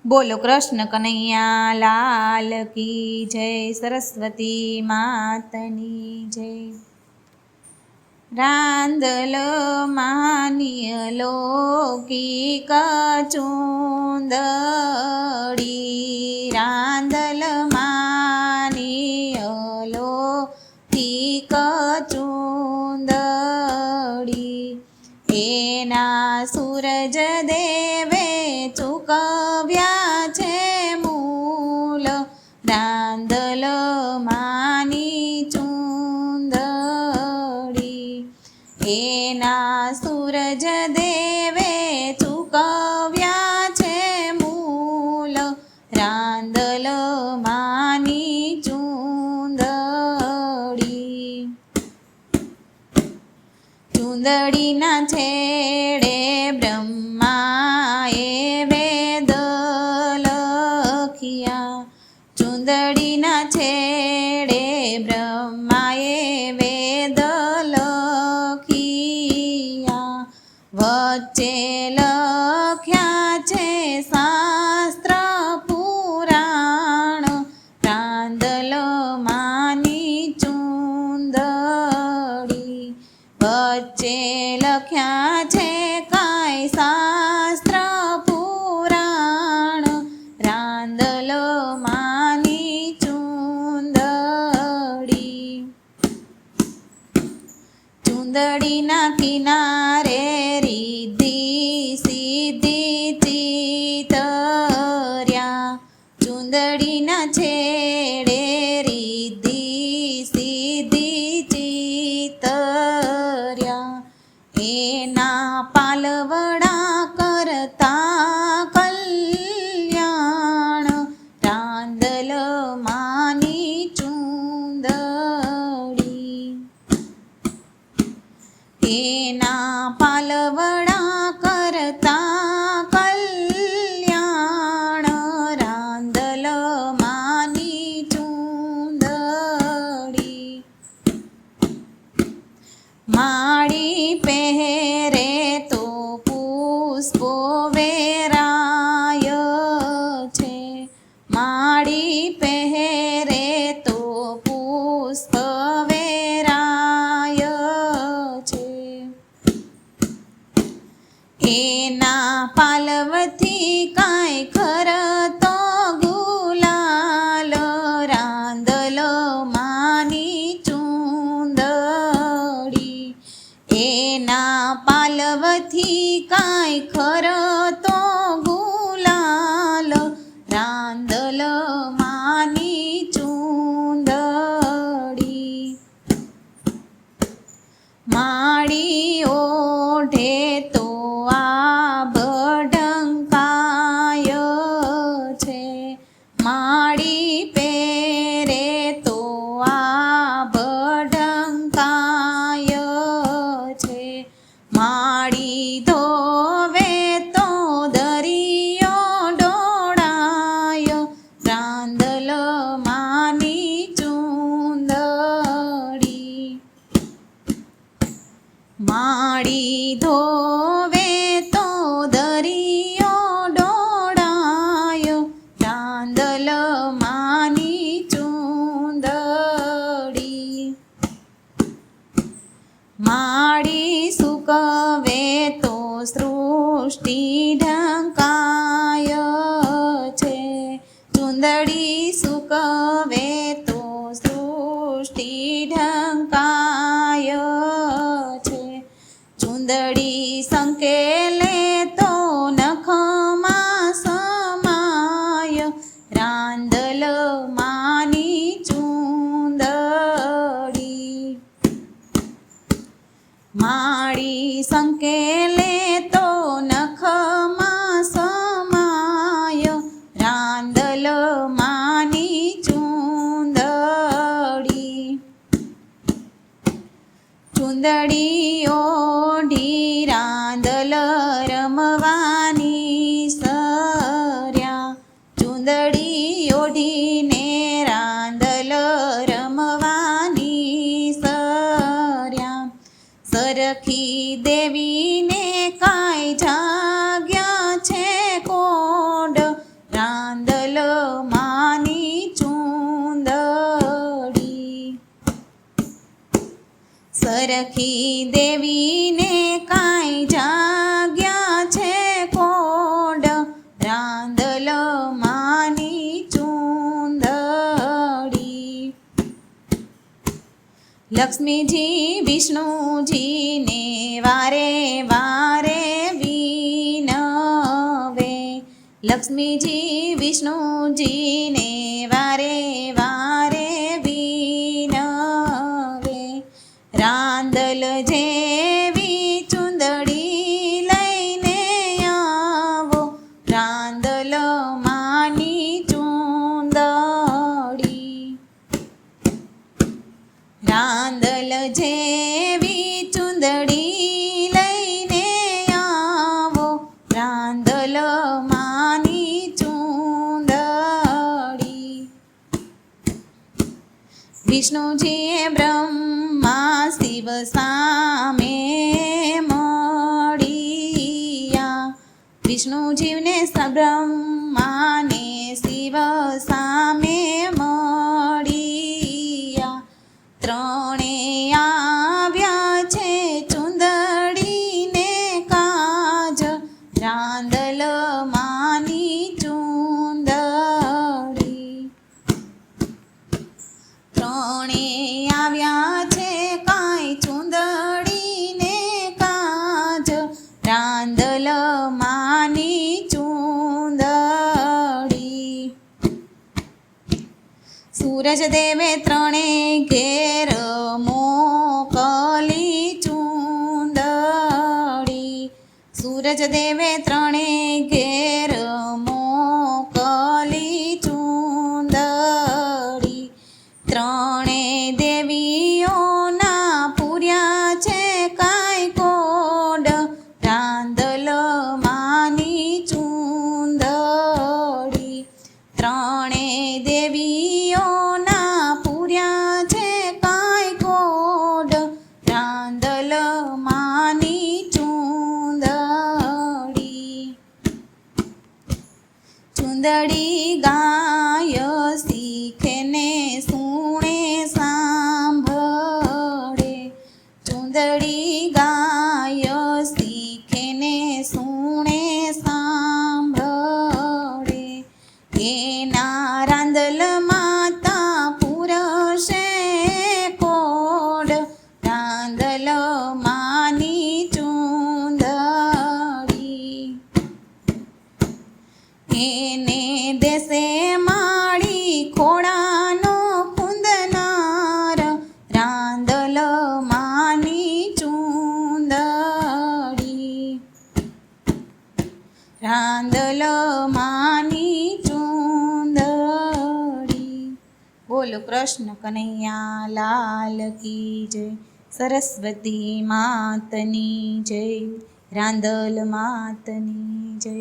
બોલો કૃષ્ણ કનૈયા લાલ કી જય, સરસ્વતી માતની જય. રાંદલ માન્ય લૌકિક ચૂંદડી, રાંદલ માન્ય લૌકિક ચૂંદડી, એના સૂરજ દેવે ચૂકવ્યા છે મૂલ, રાંદલ માની ચૂંદડી, એના સૂરજ દેવે ચૂકવ્યા છે મૂલ, રાંદલ માની ચૂંદડી. ચૂંદડીના છેડે બ્રહ્માએ વેદ લખ્યા, ચૂંદડીના છેડે બ્રહ્માએ વેદ લખ્યા, વચ્ચે લખ્યા છે શાસ્ત્ર પુરાણ, રાંદલ માની ચૂંદડી, વચ્ચે લખ્યા છે કાંઈ શાસ્ત્ર પુરાણ, રાંદલ માની ચૂંદડી. ચૂંદડીના કિનારે રિદ્ધિ સિદ્ધિ ચિતર્યા, ચૂંદડીના છેડે રિદ્ધિ સિદ્ધિ ચિતર્યા, એના પાલવડા કરતા કલ્યાણ, રાંદલ માની ચૂંદડી, એના પાલવડા કરતા કલ્યાણ, રાંદલ માની ચૂંદડી. માળી પહેરે તો પુષ્પો વેરાય છે, માળી પહેરે તો પુષ્પ વેરાય છે, એના પાલવથી કાંઈ ખરતો ગુલાલ, રાંદલ માની ચૂંદડી, એના પાલવથી કાંઈ ખરતો ગુલાલ, રાંદલ માની ચૂંદડી. માળી ઓઢે તો આભ ઢંકાય અલખી દેવીને કાંઈ જાગ્યા છે કોડ રાંદલ માની ચૂંદડી લક્ષ્મીજી વિષ્ણુજીને વારે વારે વિનવે લક્ષ્મીજી વિષ્ણુજીને વારે વારે વિનવે રાંદલ જેવી ચૂંદડી લઈને આવો રાંદલ માની ચૂંદડી રાંદલ જેવી ચૂંદડી લઈને આવો રાંદલ માની ચૂંદડી વિષ્ણુજીએ બ્રહ્મા શિવ સામે મળ્યા વિષ્ણુજીવને બ્રહ્માને શિવ સામે મળ્યા ત્રણે આવ્યા છે ચૂંદડીને કાજ રાંદલ માની ચૂંદડી ત્રણે આવ્યા છે કાંઈ ચૂંદડીને કાજ રાંદલ માની ચૂંદડી સૂરજ દેવે ત્રણે ઘેર મોકલી ચૂંદડી સૂરજ દેવે ત્રણે ઘેર મોકલી ચૂંદડી ત્રણે દેવીઓના પૂર્યા છે કાંઈ કોડ રાંદલ માની ચૂંદડી ત્રણે દેવીઓના પૂર્યા છે કાંઈ કોડ રાંદલ માની ચૂંદડી ચૂંદડી ગાય શીખે ને સુણે સાંભળે ચૂંદડી ગાય શીખે ને સુણે સાંભળે એના રાંદલ માતા પુરશે કોડ રાંદલ માની ચૂંદડી એને દેશે માળી ખોડાનો કુંદનાર રાંદલ માની ચૂંદડી રાંદલ માની ચૂંદડી બોલો કૃષ્ણ કનૈયા લાલ કી જય સરસ્વતી માતની જય રાંદલ માતની જય